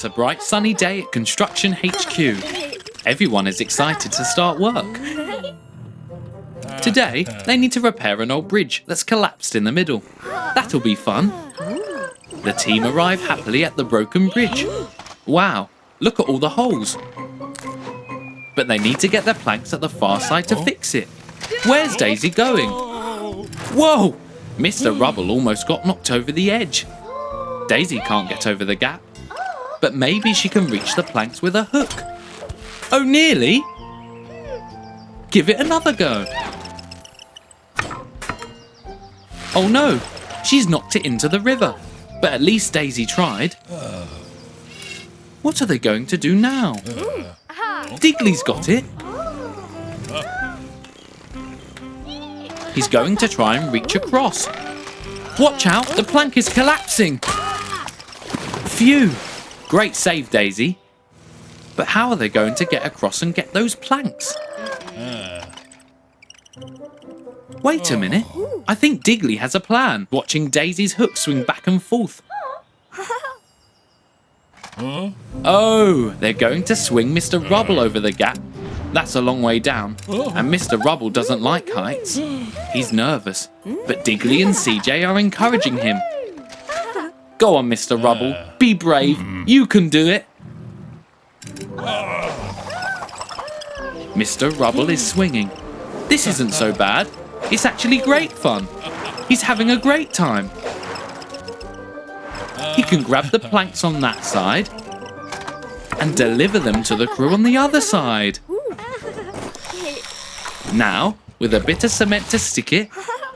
It's a bright sunny day at Construction HQ. Everyone is excited to start work. Today, they need to repair an old bridge that's collapsed in the middle. That'll be fun. The team arrive happily at the broken bridge. Wow, look at all the holes. But they need to get their planks at the far side to fix it. Where's Daisy going? Whoa! Mr. Rubble almost got knocked over the edge. Daisy can't get over the gap. But maybe she can reach the planks with a hook. Oh, nearly! Give it another go. Oh no, she's knocked it into the river. But at least Daisy tried. What are they going to do now? Digley's got it. He's going to try and reach across. Watch out, the plank is collapsing. Phew, great save, Daisy. But how are they going to get across and get those planks? Wait a minute. I think Digley has a plan, watching Daisy's hook swing back and forth. Oh, they're going to swing Mr. Rubble over the gap. That's a long way down, and Mr. Rubble doesn't like heights. He's nervous, but Digley and CJ are encouraging him. Go on, Mr. Rubble, be brave, you can do it. Mr. Rubble is swinging. This isn't so bad. It's actually great fun. He's having a great time. He can grab the planks on that side and deliver them to the crew on the other side. Now, with a bit of cement to stick it,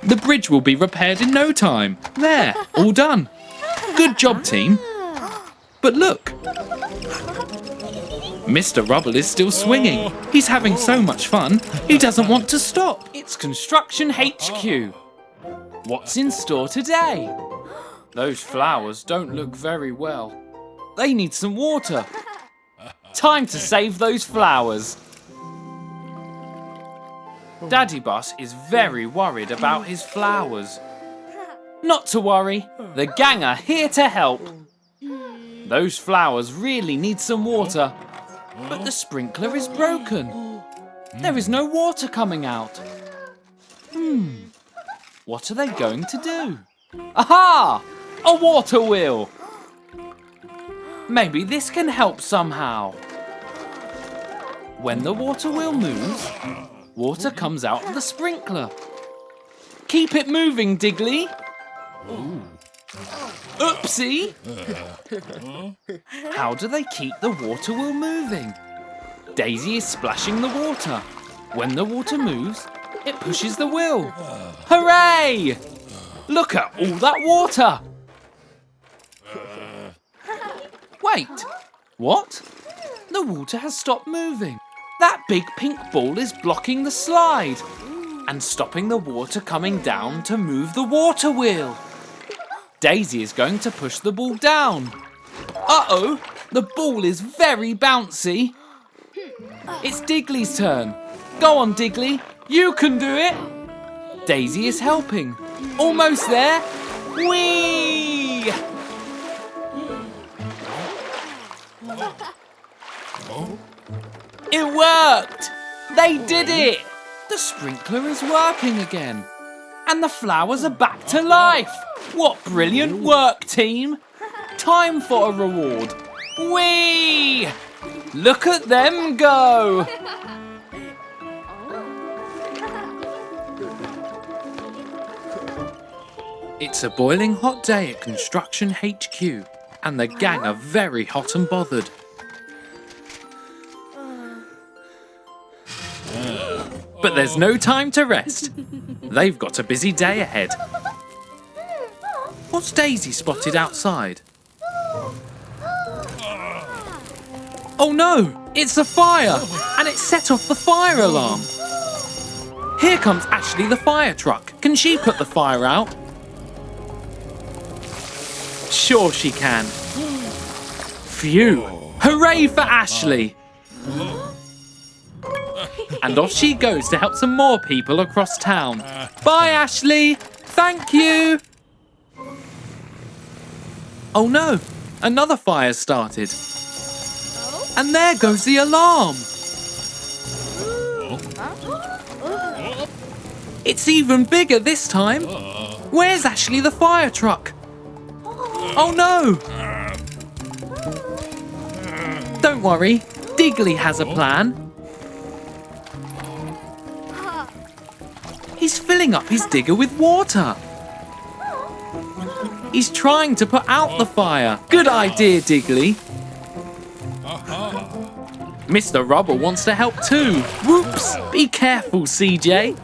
the bridge will be repaired in no time. There, all done. Good job, team. But look, Mr. Rubble is still swinging. He's having so much fun, he doesn't want to stop. It's Construction HQ. What's in store today? Those flowers don't look very well. They need some water. Time to save those flowers. Daddy Bus is very worried about his flowers. Not to worry, the gang are here to help. Those flowers really need some water, but the sprinkler is broken. There is no water coming out. What are they going to do? Aha! A water wheel! Maybe this can help somehow. When the water wheel moves, water comes out of the sprinkler. Keep it moving, Digley. Oopsie! How do they keep the water wheel moving? Daisy is splashing the water. When the water moves, it pushes the wheel. Hooray! Look at all that water! Wait, what? The water has stopped moving. That big pink ball is blocking the slide and stopping the water coming down to move the water wheel. Daisy is going to push the ball down. Uh-oh, the ball is very bouncy. It's Digley's turn. Go on, Digley, you can do it. Daisy is helping. Almost there. Whee! It worked! They did it! The sprinkler is working again. And the flowers are back to life. What brilliant work, team! Time for a reward. Whee! Look at them go! It's a boiling hot day at Construction HQ, and the gang are very hot and bothered. But there's no time to rest. They've got a busy day ahead. What's Daisy spotted outside? Oh no, it's a fire, and it set off the fire alarm. Here comes Ashley the fire truck. Can she put the fire out? Sure she can. Phew, hooray for Ashley. And off she goes to help some more people across town. Bye, Ashley. Thank you. Oh no, another fire started. And there goes the alarm. It's even bigger this time. Where's Ashley the fire truck? Oh no! Don't worry, Digley has a plan. He's filling up his digger with water. He's trying to put out the fire. Good idea, Digley. Mr. Rubble wants to help too. Whoops! Be careful, CJ.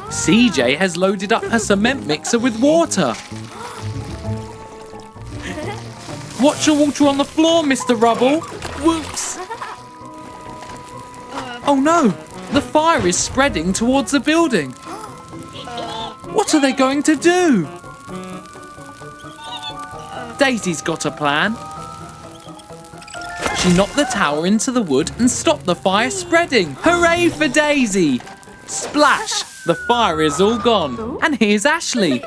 CJ has loaded up her cement mixer with water. Watch your water on the floor, Mr. Rubble. Whoops! Oh no! The fire is spreading towards the building. What are they going to do? Daisy's got a plan. She knocked the tower into the wood and stopped the fire spreading. Hooray for Daisy! Splash! The fire is all gone. And here's Ashley.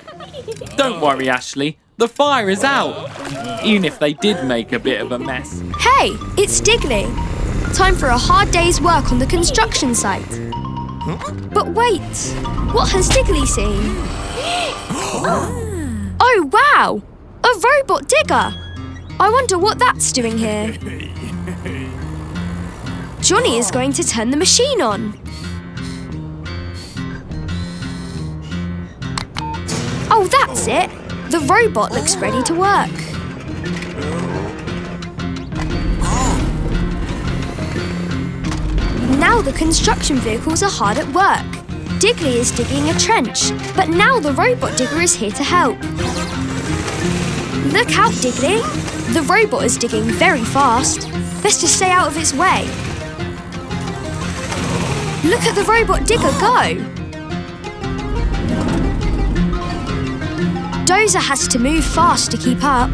Don't worry, Ashley. The fire is out. Even if they did make a bit of a mess. Hey, it's Digley. Time for a hard day's work on the construction site. But wait, what has Digley seen? Oh wow! A robot digger! I wonder what that's doing here. Johnny is going to turn the machine on. Oh, that's it! The robot looks ready to work. Now the construction vehicles are hard at work. Digley is digging a trench, but now the robot digger is here to help. Look out, Digley! The robot is digging very fast. Best to stay out of its way. Look at the robot digger go! Dozer has to move fast to keep up.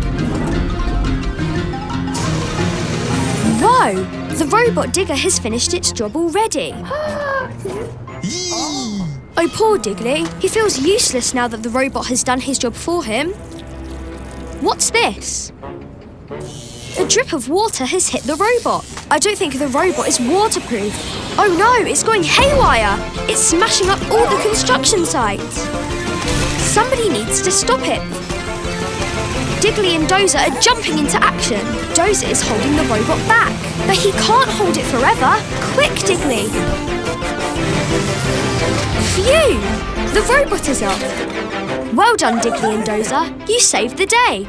Whoa! The robot digger has finished its job already. Oh, poor Digley. He feels useless now that the robot has done his job for him. What's this? A drip of water has hit the robot. I don't think the robot is waterproof. Oh no, it's going haywire. It's smashing up all the construction sites. Somebody needs to stop it. Digley and Dozer are jumping into action. Dozer is holding the robot back, but he can't hold it forever. Quick, Digley! Phew! The robot is off. Well done, Digley and Dozer. You saved the day.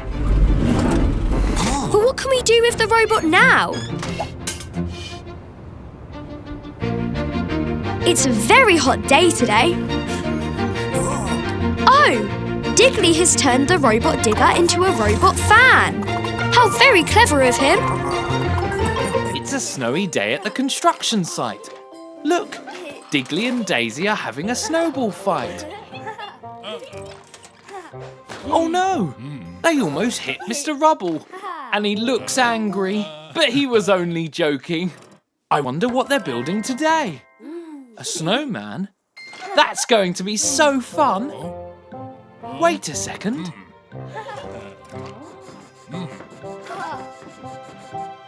But what can we do with the robot now? It's a very hot day today. Oh! Digley has turned the robot digger into a robot fan. How very clever of him. It's a snowy day at the construction site. Look, Digley and Daisy are having a snowball fight. Oh no, they almost hit Mr. Rubble. And he looks angry, but he was only joking. I wonder what they're building today. A snowman? That's going to be so fun. Wait a second.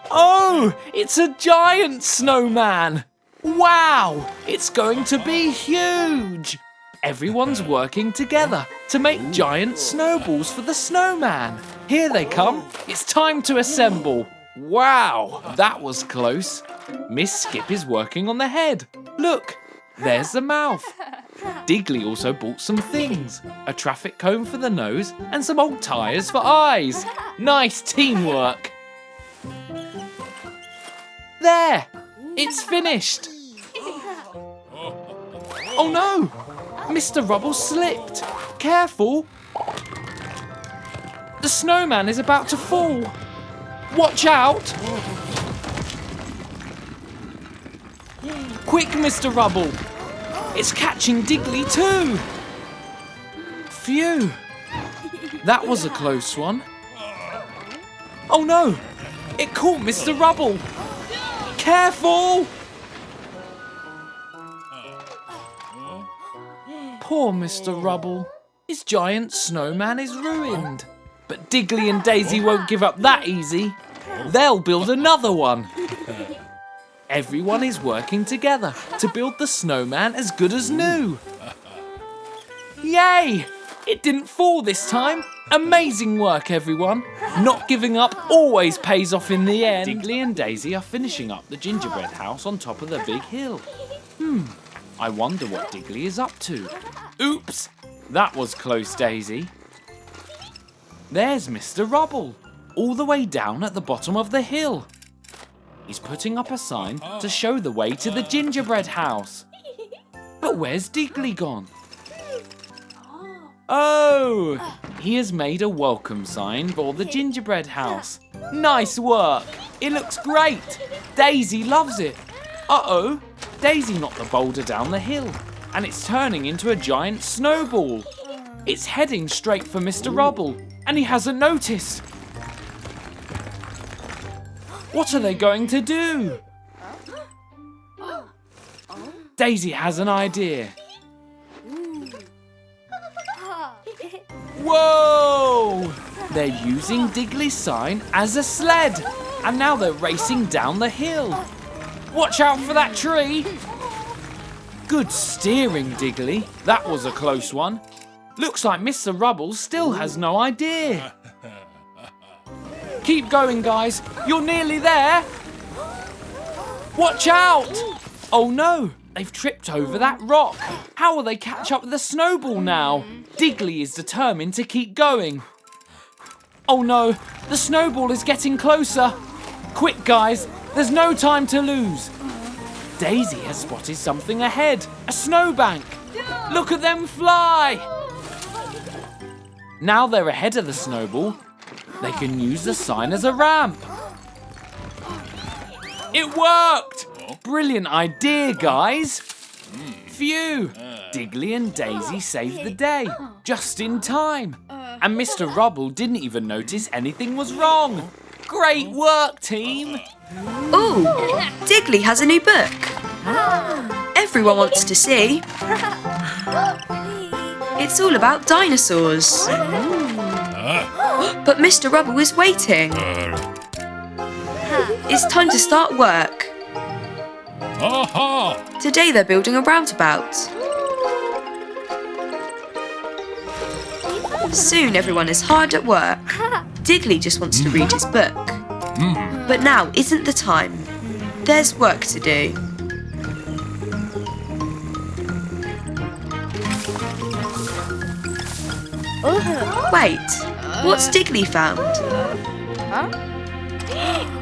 Oh, it's a giant snowman. Wow, it's going to be huge. Everyone's working together to make giant snowballs for the snowman. Here they come. It's time to assemble. Wow, that was close. Miss Skip is working on the head. Look, there's the mouth. Digley also bought some things. A traffic cone for the nose and some old tyres for eyes. Nice teamwork. There, it's finished. Oh no, Mr. Rubble slipped. Careful. The snowman is about to fall. Watch out. Quick, Mr. Rubble. It's catching Digley too. Phew. That was a close one. Oh no, it caught Mr. Rubble. Careful. Poor Mr. Rubble. His giant snowman is ruined. But Digley and Daisy won't give up that easy. They'll build another one. Everyone is working together to build the snowman as good as new. Yay! It didn't fall this time. Amazing work, everyone. Not giving up always pays off in the end. Digley and Dazey are finishing up the gingerbread house on top of the big hill. I wonder what Digley is up to. Oops! That was close, Dazey. There's Mr. Rubble, all the way down at the bottom of the hill. He's putting up a sign to show the way to the gingerbread house. But where's Digley gone? Oh, he has made a welcome sign for the gingerbread house. Nice work. It looks great. Dazey loves it. Uh-oh, Dazey knocked the boulder down the hill and it's turning into a giant snowball. It's heading straight for Mr. Rubble and he hasn't noticed. What are they going to do? Dazey has an idea. Whoa! They're using Digley's sign as a sled, and now they're racing down the hill. Watch out for that tree! Good steering, Digley. That was a close one. Looks like Mr. Rubble still has no idea. Keep going, guys. You're nearly there. Watch out! Oh no, they've tripped over that rock. How will they catch up with the snowball now? Digley is determined to keep going. Oh no, the snowball is getting closer. Quick, guys, there's no time to lose. Dazey has spotted something ahead, a snowbank. Look at them fly. Now they're ahead of the snowball. They can use the sign as a ramp. It worked! Brilliant idea, guys. Phew! Digley and Dazey saved the day, just in time. And Mr. Rubble didn't even notice anything was wrong. Great work, team! Ooh, Digley has a new book. Everyone wants to see. It's all about dinosaurs. But Mr. Rubble is waiting. It's time to start work. Today they're building a roundabout. Soon everyone is hard at work. Digley just wants to read his book. But now isn't the time. There's work to do. Wait, what's Digley found?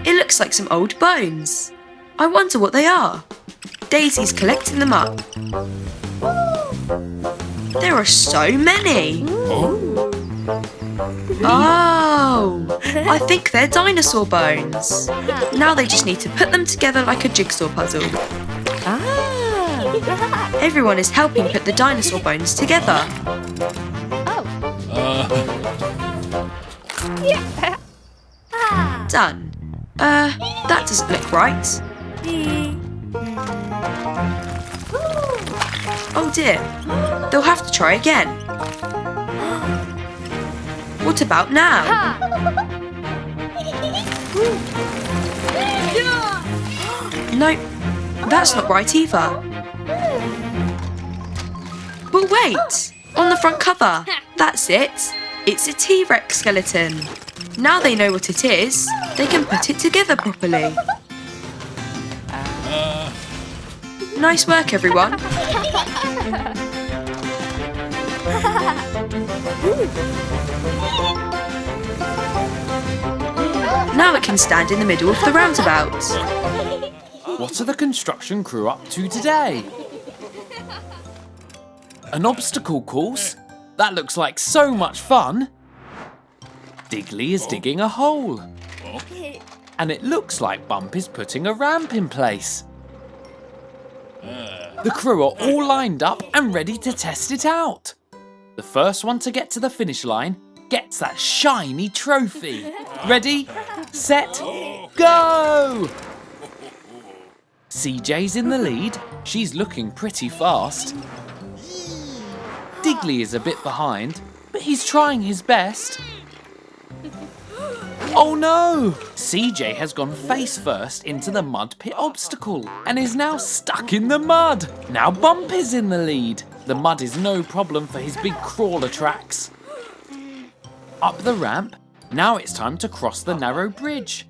It looks like some old bones. I wonder what they are. Daisy's collecting them up. There are so many. Oh, I think they're dinosaur bones. Now they just need to put them together like a jigsaw puzzle. Everyone is helping put the dinosaur bones together. Done. That doesn't look right. Oh dear, they'll have to try again. What about now? No, that's not right either. But wait, on the front cover, that's it. It's a T-Rex skeleton. Now they know what it is, they can put it together properly. Nice work, everyone. Now it can stand in the middle of the roundabout. What are the construction crew up to today? An obstacle course? That looks like so much fun. Digley is digging a hole. And it looks like Bump is putting a ramp in place. The crew are all lined up and ready to test it out. The first one to get to the finish line gets that shiny trophy. Ready, set, go! CJ's in the lead. She's looking pretty fast. Digley is a bit behind, but he's trying his best. Oh no! CJ has gone face first into the mud pit obstacle and is now stuck in the mud. Now Bump is in the lead. The mud is no problem for his big crawler tracks. Up the ramp. Now it's time to cross the narrow bridge.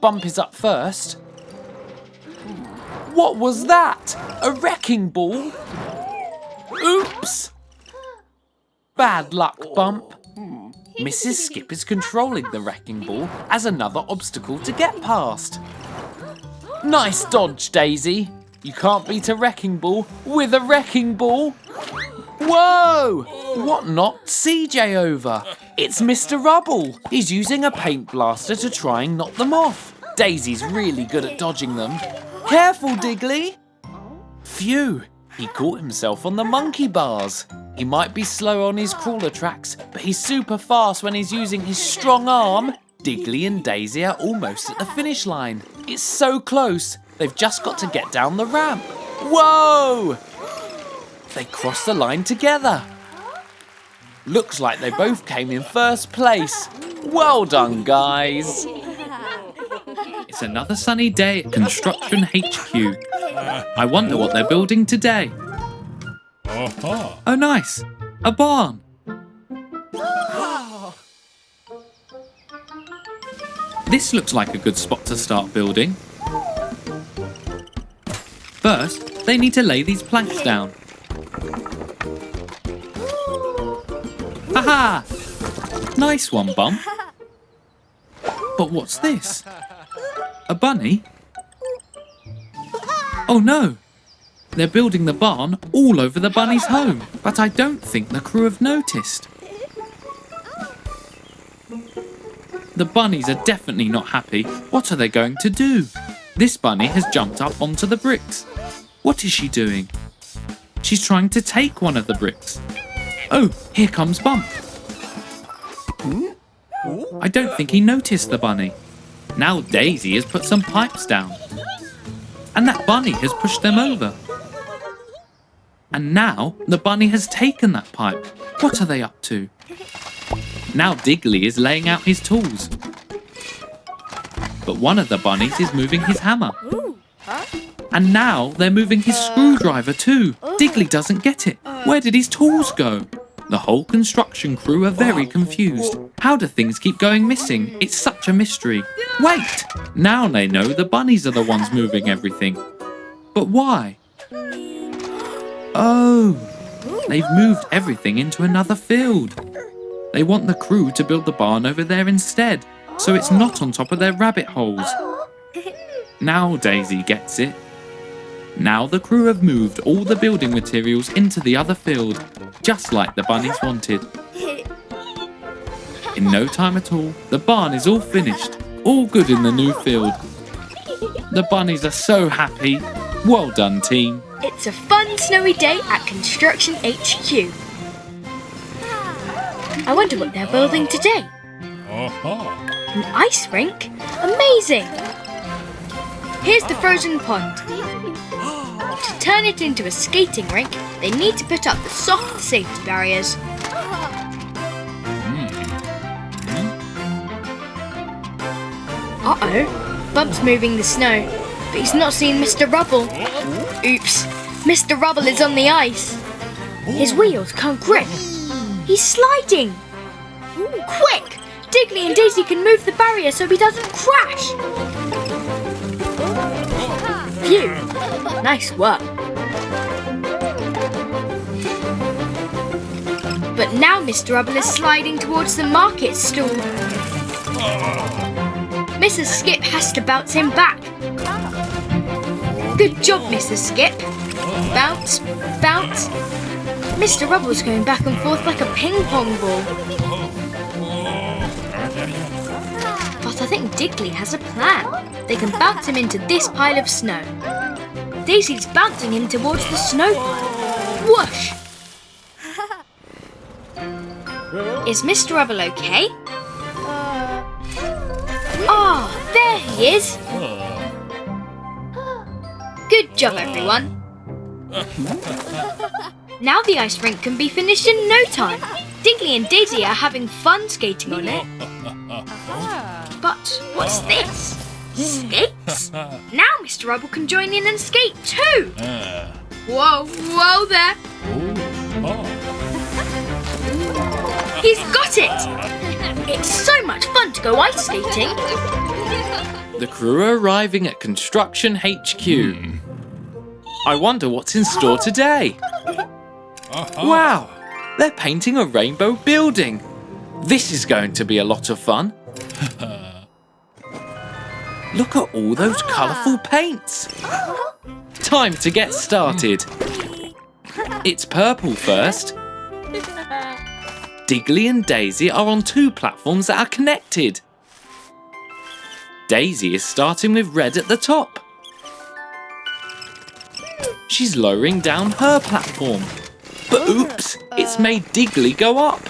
Bump is up first. What was that? A wrecking ball? Oops! Bad luck, Bump. Mrs. Skip is controlling the wrecking ball as another obstacle to get past. Nice dodge, Daisy. You can't beat a wrecking ball with a wrecking ball. Whoa! What knocked CJ over? It's Mr. Rubble. He's using a paint blaster to try and knock them off. Daisy's really good at dodging them. Careful, Digley. Phew, he caught himself on the monkey bars. He might be slow on his crawler tracks, but he's super fast when he's using his strong arm. Digley and Daisy are almost at the finish line. It's so close. They've just got to get down the ramp. Whoa! They crossed the line together. Looks like they both came in first place. Well done, guys. It's another sunny day at Construction HQ. I wonder what they're building today. Oh, nice. A barn. This looks like a good spot to start building. First, they need to lay these planks down. Haha! Nice one, Bump. But what's this? A bunny? Oh no! They're building the barn all over the bunny's home, but I don't think the crew have noticed. The bunnies are definitely not happy. What are they going to do? This bunny has jumped up onto the bricks. What is she doing? She's trying to take one of the bricks. Oh, here comes Bump. I don't think he noticed the bunny. Now Daisy has put some pipes down. And that bunny has pushed them over. And now the bunny has taken that pipe. What are they up to? Now Digley is laying out his tools. But one of the bunnies is moving his hammer. And now they're moving his screwdriver too. Digley doesn't get it. Where did his tools go? The whole construction crew are very confused. How do things keep going missing? It's such a mystery. Wait! Now they know the bunnies are the ones moving everything. But why? Oh! They've moved everything into another field. They want the crew to build the barn over there instead, so it's not on top of their rabbit holes. Now Daisy gets it. Now the crew have moved all the building materials into the other field, just like the bunnies wanted. In no time at all, the barn is all finished, all good in the new field. The bunnies are so happy. Well done, team. It's a fun snowy day at Construction HQ. I wonder what they're building today. An ice rink? Amazing! Here's the frozen pond. To turn it into a skating rink, they need to put up the soft safety barriers. Uh-oh, Bump's moving the snow, but he's not seen Mr. Rubble. Oops, Mr. Rubble is on the ice. His wheels can't grip. He's sliding. Quick, Digley and Dazey can move the barrier so he doesn't crash. Phew, nice work. But now Mr. Rubble is sliding towards the market stall. Mrs. Skip has to bounce him back. Good job, Mrs. Skip. Bounce, bounce. Mr. Rubble's going back and forth like a ping pong ball. But I think Digley has a plan. They can bounce him into this pile of snow. Daisy's bouncing him towards the snow pile. Whoosh! Is Mr. Rubble okay? Ah, there he is. Good job, everyone. Now the ice rink can be finished in no time. Digley and Dazey are having fun skating on it. But what's this? Skates? Now Mr. Rubble can join in and skate too. Whoa there. He's got it. It's so much fun to go ice skating. The crew are arriving at Construction HQ. I wonder what's in store today. Wow, they're painting a rainbow building. This is going to be a lot of fun. Look at all those colourful paints. Time to get started. It's purple first. Digley and Dazey are on 2 platforms that are connected. Dazey is starting with red at the top. She's lowering down her platform. But oops, it's made Digley go up.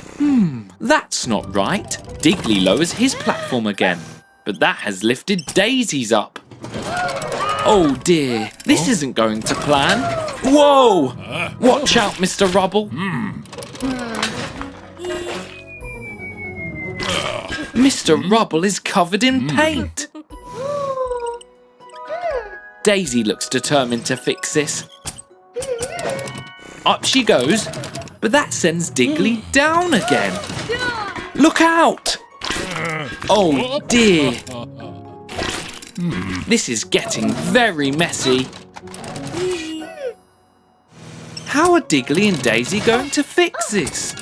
That's not right. Digley lowers his platform again, but that has lifted Dazey's up. Oh dear, this isn't going to plan. Whoa! Watch out, Mr. Rubble. Mr. Rubble is covered in paint. Dazey looks determined to fix this. Up she goes, but that sends Digley down again. Look out! Oh dear. This is getting very messy. How are Digley and Dazey going to fix this?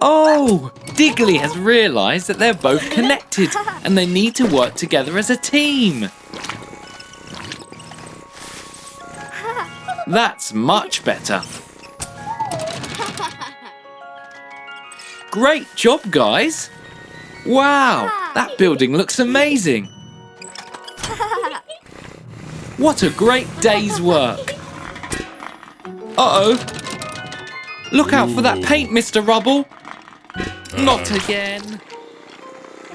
Oh, Digley has realised that they're both connected and they need to work together as a team. That's much better. Great job, guys. Wow, that building looks amazing. What a great day's work. Uh-oh. Look out for that paint, Mr. Rubble. Not again.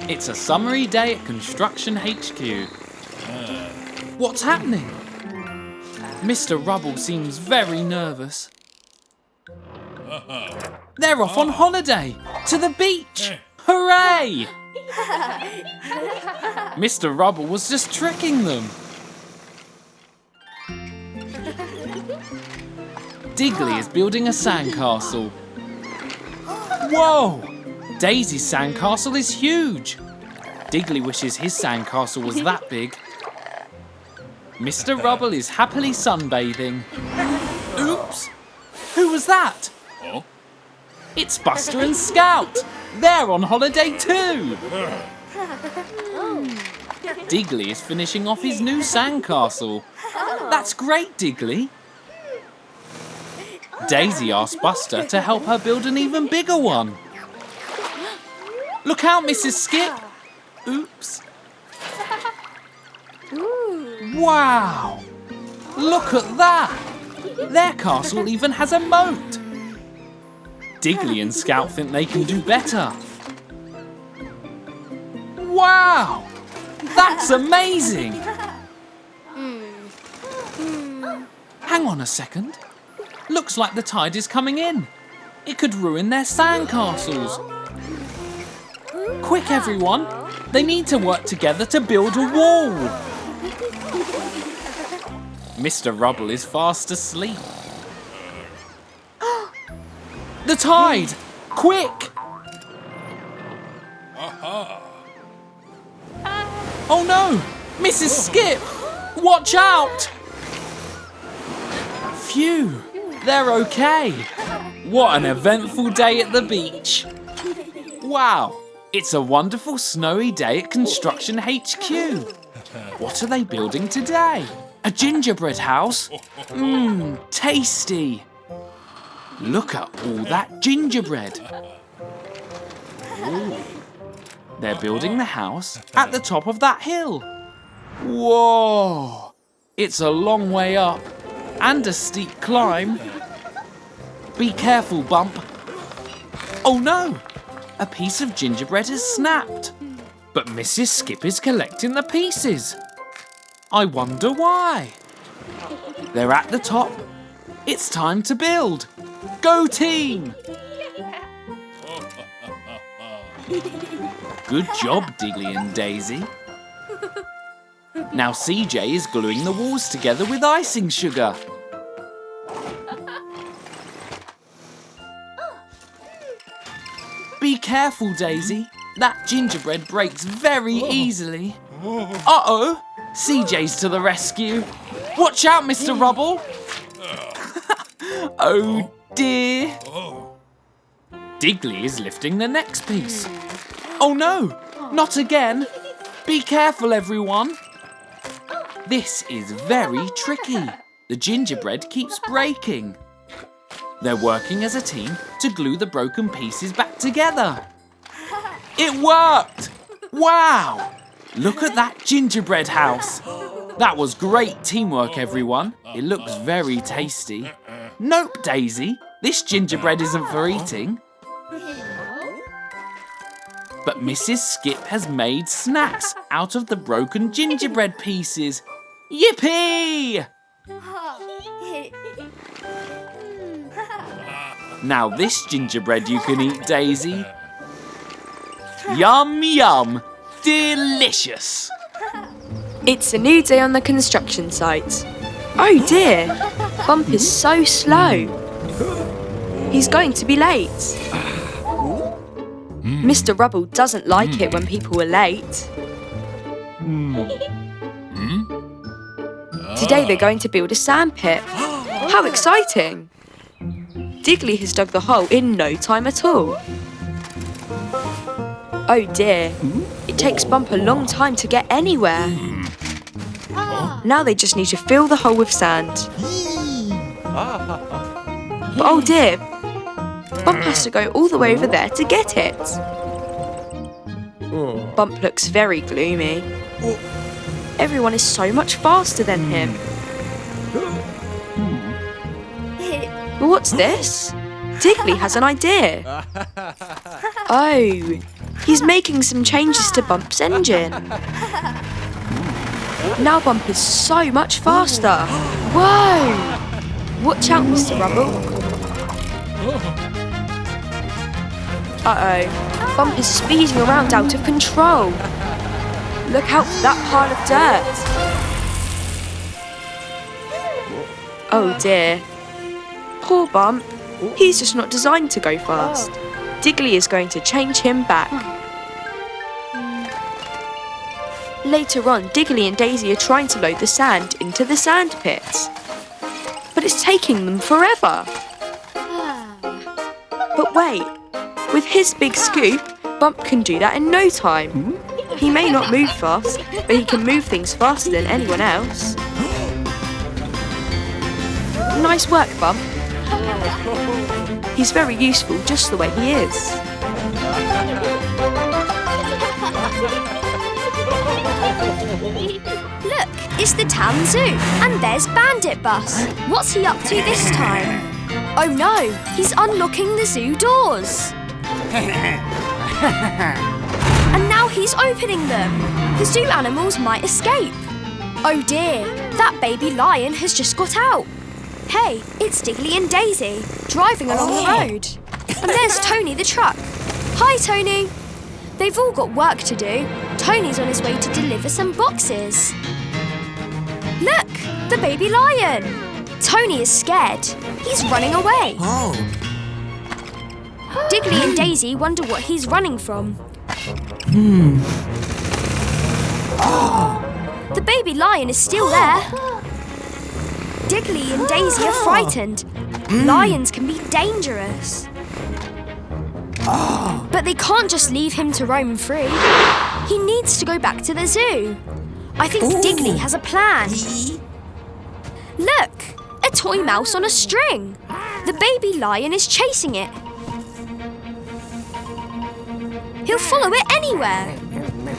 It's a summery day at Construction HQ. What's happening? Mr. Rubble seems very nervous. They're off on holiday to the beach. Hooray! Mr. Rubble was just tricking them. Digley is building a sandcastle. Whoa! Dazey's sandcastle is huge. Digley wishes his sandcastle was that big. Mr. Rubble is happily sunbathing. Oops! Who was that? It's Buster and Scout. They're on holiday too. Digley is finishing off his new sandcastle. That's great, Digley. Dazey asked Buster to help her build an even bigger one. Look out, Mrs. Skip. Oops. Wow. Look at that. Their castle even has a moat. Digley and Scout think they can do better. Wow. That's amazing. Hang on a second. Looks like the tide is coming in. It could ruin their sandcastles. Quick, everyone. They need to work together to build a wall. Mr. Rubble is fast asleep. The tide! Quick! Oh no! Mrs. Skip! Watch out! Phew! They're okay. What an eventful day at the beach. Wow! It's a wonderful snowy day at Construction HQ. What are they building today? A gingerbread house? Mmm, tasty. Look at all that gingerbread. Ooh. They're building the house at the top of that hill. Whoa! It's a long way up and a steep climb. Be careful, Bump. Oh no! A piece of gingerbread has snapped. But Mrs. Skip is collecting the pieces. I wonder why. They're at the top. It's time to build. Go team! Good job, Digley and Dazey. Now CJ is gluing the walls together with icing sugar. Be careful, Daisy. That gingerbread breaks very easily. Uh-oh! CJ's to the rescue. Watch out, Mr. Rubble. Oh dear. Digley is lifting the next piece. Oh no, not again. Be careful, everyone. This is very tricky. The gingerbread keeps breaking. They're working as a team to glue the broken pieces back together. It worked! Wow! Look at that gingerbread house. That was great teamwork, everyone. It looks very tasty. Nope, Daisy. This gingerbread isn't for eating. But Mrs. Skip has made snacks out of the broken gingerbread pieces. Yippee! Now this gingerbread you can eat, Daisy. Yum, yum. Delicious. It's a new day on the construction site. Oh dear, Bump is so slow. He's going to be late. Mr. Rubble doesn't like it when people are late. Today they're going to build a sandpit. How exciting! Digley has dug the hole in no time at all. Oh dear, it takes Bump a long time to get anywhere. Now they just need to fill the hole with sand. But oh dear, Bump has to go all the way over there to get it. Bump looks very gloomy. Everyone is so much faster than him. But what's this? Digley has an idea. Oh, he's making some changes to Bump's engine. Now Bump is so much faster. Whoa! Watch out, Mr. Rubble. Uh-oh, Bump is speeding around out of control. Look out for that pile of dirt. Oh dear. Poor Bump. He's just not designed to go fast. Digley is going to change him back. Later on, Digley and Dazey are trying to load the sand into the sand pits. But it's taking them forever. But wait, with his big scoop, Bump can do that in no time. He may not move fast, but he can move things faster than anyone else. Nice work, Bump. He's very useful just the way he is. Look, it's the town zoo, and there's Bandit Bus. What's he up to this time? Oh no, he's unlocking the zoo doors. And now he's opening them. The zoo animals might escape. Oh dear, that baby lion has just got out. Hey, it's Digley and Dazey, driving along the road. And there's Tony the truck. Hi, Tony. They've all got work to do. Tony's on his way to deliver some boxes. Look, the baby lion. Tony is scared. He's running away. Digley and Dazey wonder what he's running from. The baby lion is still there. Digley and Dazey are frightened. Lions can be dangerous. But they can't just leave him to roam free. He needs to go back to the zoo. I think Digley has a plan. Look, a toy mouse on a string. The baby lion is chasing it. He'll follow it anywhere.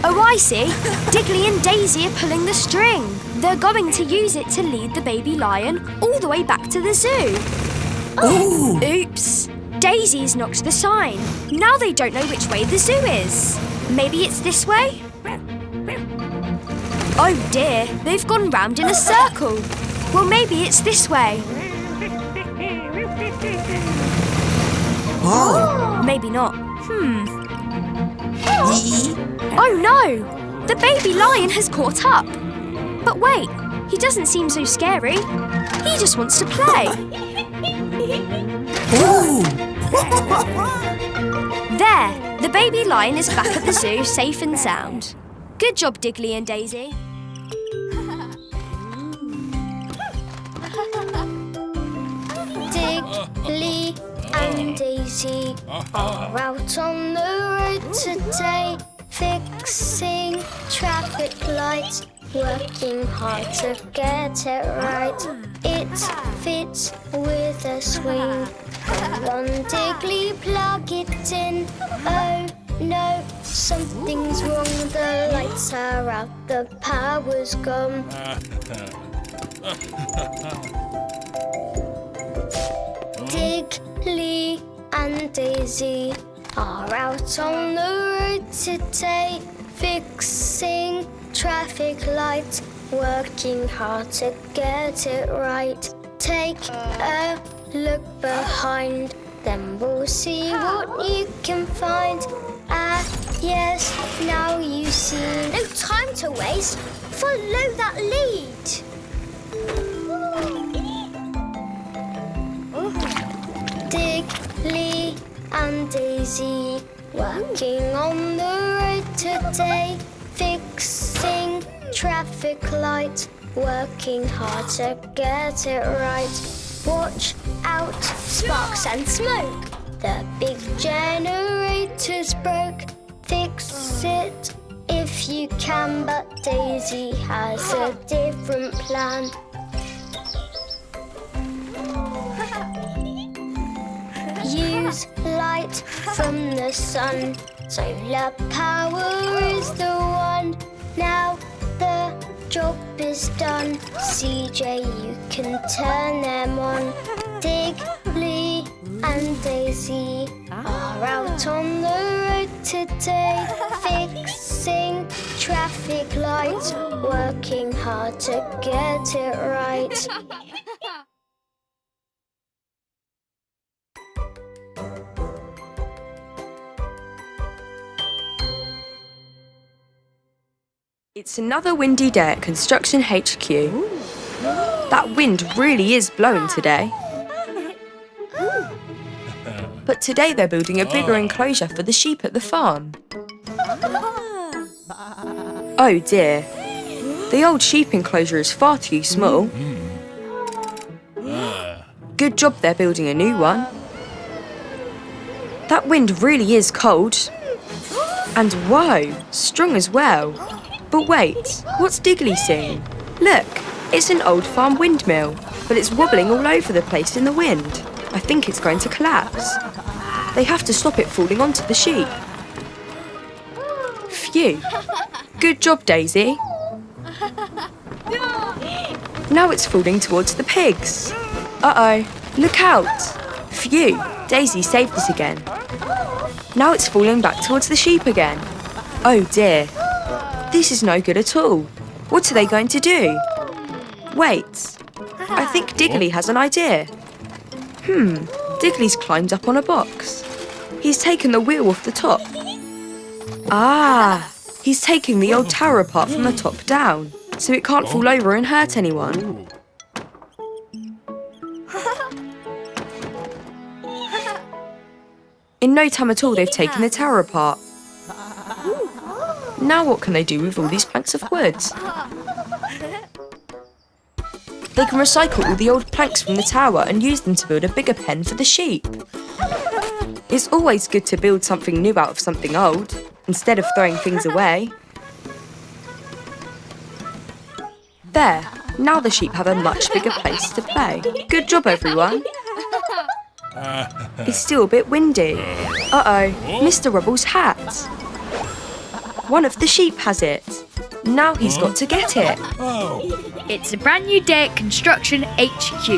Oh, I see. Digley and Dazey are pulling the string. They're going to use it to lead the baby lion all the way back to the zoo. Oops. Daisy's knocked the sign. Now they don't know which way the zoo is. Maybe it's this way? Oh dear, they've gone round in a circle. Well, maybe it's this way. Oh. Maybe not. Oh no! The baby lion has caught up. But wait, he doesn't seem so scary. He just wants to play. There, the baby lion is back at the zoo, safe and sound. Good job, Digley and Dazey. Digley and Dazey are out on the road today, fixing traffic lights, working hard to get it right. It fits with a swing. Come on, Digley, plug it in. Oh no, something's wrong. The lights are out, the power's gone. Digley and Dazey are out on the road today, fixing traffic lights, working hard to get it right. Take a look behind, then we'll see what you can find. Ah, yes, now you see. No time to waste. Follow that lead. Digley and Dazey working on the road today, fixing traffic lights, working hard to get it right. Watch out, sparks and smoke. The big generator's broke. Fix it if you can, but Dazey has a different plan. Use light from the sun. Solar power is the one. Now the job is done. CJ, you can turn them on. Digley and Dazey are out on the road today, fixing traffic lights, working hard to get it right. It's another windy day at Construction HQ. That wind really is blowing today. But today they're building a bigger enclosure for the sheep at the farm. Oh dear. The old sheep enclosure is far too small. Good job they're building a new one. That wind really is cold. And whoa, strong as well. But wait, what's Digley seeing? Look, it's an old farm windmill, but it's wobbling all over the place in the wind. I think it's going to collapse. They have to stop it falling onto the sheep. Phew. Good job, Dazey. Now it's falling towards the pigs. Uh-oh, look out. Phew, Dazey saved it again. Now it's falling back towards the sheep again. Oh dear. This is no good at all. What are they going to do? Wait, I think Digley has an idea. Digley's climbed up on a box. He's taken the wheel off the top. Ah, he's taking the old tower apart from the top down, so it can't fall over and hurt anyone. In no time at all, they've taken the tower apart. Now what can they do with all these planks of wood? They can recycle all the old planks from the tower and use them to build a bigger pen for the sheep. It's always good to build something new out of something old, instead of throwing things away. There, now the sheep have a much bigger place to play. Good job, everyone. It's still a bit windy. Uh-oh, Mr. Rubble's hat. One of the sheep has it. Now he's got to get it. It's a brand new day at Construction HQ.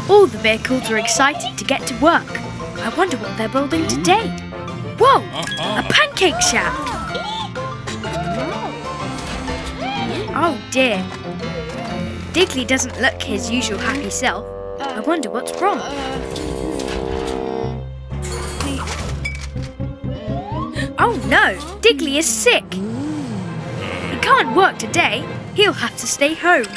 All the vehicles are excited to get to work. I wonder what they're building today. Whoa, a pancake shack. Oh dear. Digley doesn't look his usual happy self. I wonder what's wrong. Oh no, Digley is sick. He can't work today. He'll have to stay home.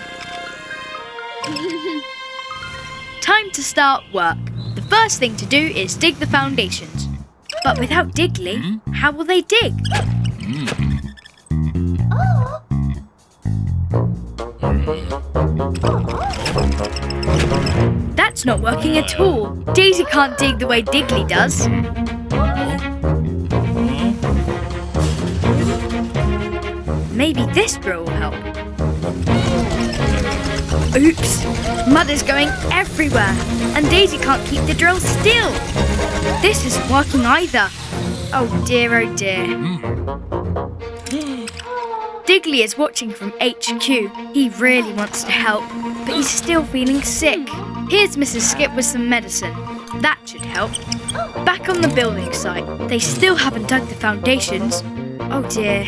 Time to start work. The first thing to do is dig the foundations. But without Digley, how will they dig? That's not working at all. Daisy can't dig the way Digley does. Maybe this drill will help. Oops! Mud is going everywhere, and Daisy can't keep the drill still. This isn't working either. Oh dear, oh dear. Digley is watching from HQ. He really wants to help, but he's still feeling sick. Here's Mrs. Skip with some medicine. That should help. Back on the building site, they still haven't dug the foundations. Oh dear.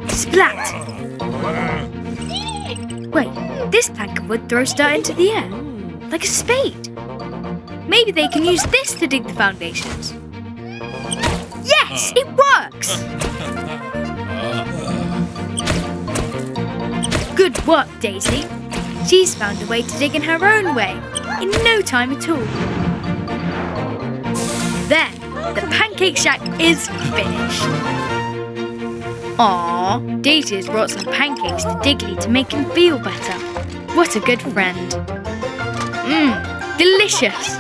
Splat! Wait, this plank of wood throws dirt into the air, like a spade. Maybe they can use this to dig the foundations. Yes, it works! Good work, Daisy. She's found a way to dig in her own way, in no time at all. There, the pancake shack is finished. Aww, Daisy has brought some pancakes to Digley to make him feel better. What a good friend. Delicious.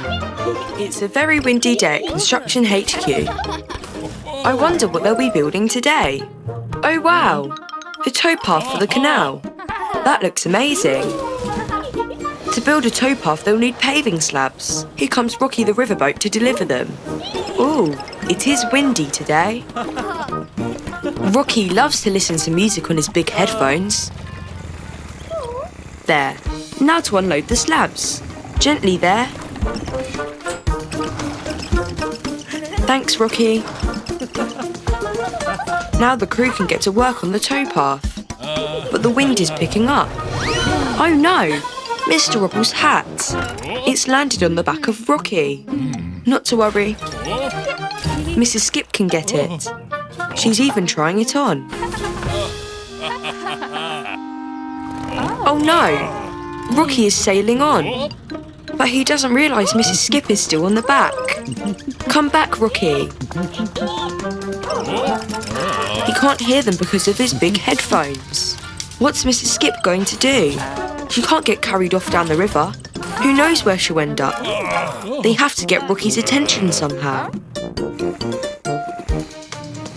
It's a very windy day at Construction HQ. I wonder what they'll be building today. Oh wow, the towpath for the canal. That looks amazing. To build a towpath, they'll need paving slabs. Here comes Rocky the riverboat to deliver them. Ooh, it is windy today. Rocky loves to listen to music on his big headphones. There. Now to unload the slabs. Gently there. Thanks, Rocky. Now the crew can get to work on the towpath. But the wind is picking up. Oh no! Mr. Rubble's hat. It's landed on the back of Rocky. Not to worry. Mrs. Skip can get it. She's even trying it on. Oh no! Rocky is sailing on. But he doesn't realise Mrs. Skip is still on the back. Come back, Rocky. He can't hear them because of his big headphones. What's Mrs. Skip going to do? She can't get carried off down the river. Who knows where she'll end up? They have to get Rocky's attention somehow.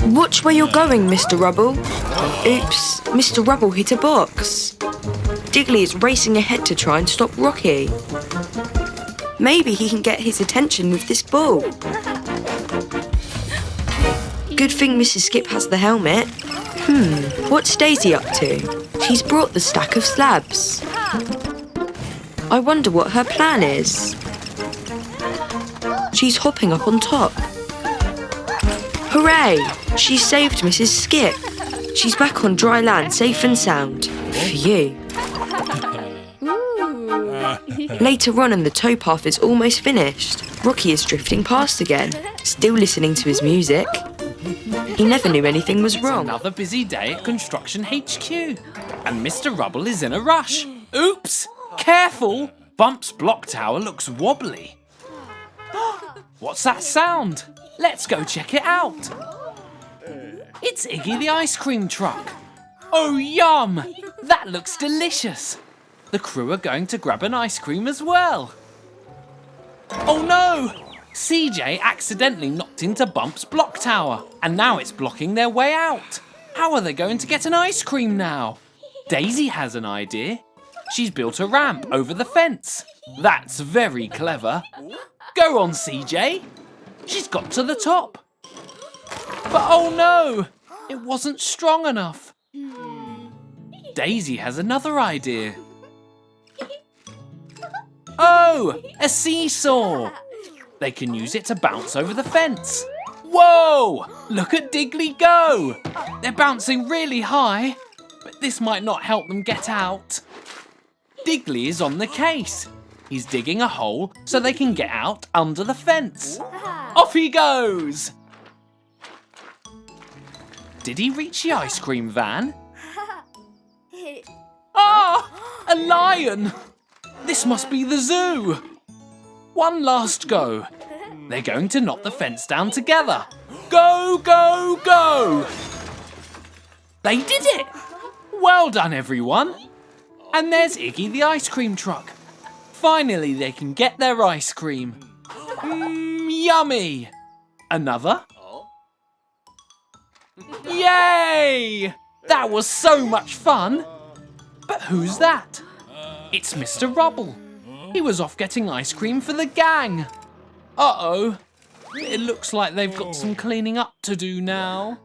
Watch where you're going, Mr. Rubble. Oops, Mr. Rubble hit a box. Digley is racing ahead to try and stop Rocky. Maybe he can get his attention with this ball. Good thing Mrs. Skip has the helmet. What's Daisy up to? She's brought the stack of slabs. I wonder what her plan is. She's hopping up on top. Hooray! She saved Mrs. Skip. She's back on dry land, safe and sound. Phew. Later on, and the towpath is almost finished. Rocky is drifting past again, still listening to his music. He never knew anything was wrong. Another busy day at Construction HQ. And Mr. Rubble is in a rush. Oops! Careful! Bump's block tower looks wobbly. What's that sound? Let's go check it out. It's Iggy the ice cream truck. Oh, yum! That looks delicious. The crew are going to grab an ice cream as well. Oh no! CJ accidentally knocked into Bump's block tower, and now it's blocking their way out. How are they going to get an ice cream now? Daisy has an idea. She's built a ramp over the fence. That's very clever. Go on, CJ. She's got to the top. But oh no! It wasn't strong enough. Daisy has another idea. Oh, a seesaw! They can use it to bounce over the fence. Whoa! Look at Digley go! They're bouncing really high. but this might not help them get out. Digley is on the case. He's digging a hole so they can get out under the fence. Off he goes! Did he reach the ice cream van? Ah! A lion! This must be the zoo. One last go. They're going to knock the fence down together. Go, go, go! They did it! Well done, everyone. And there's Iggy the ice cream truck. Finally, they can get their ice cream. Yummy! Another? Yay! That was so much fun. But who's that? It's Mr. Rubble. He was off getting ice cream for the gang. Uh-oh. It looks like they've got some cleaning up to do now.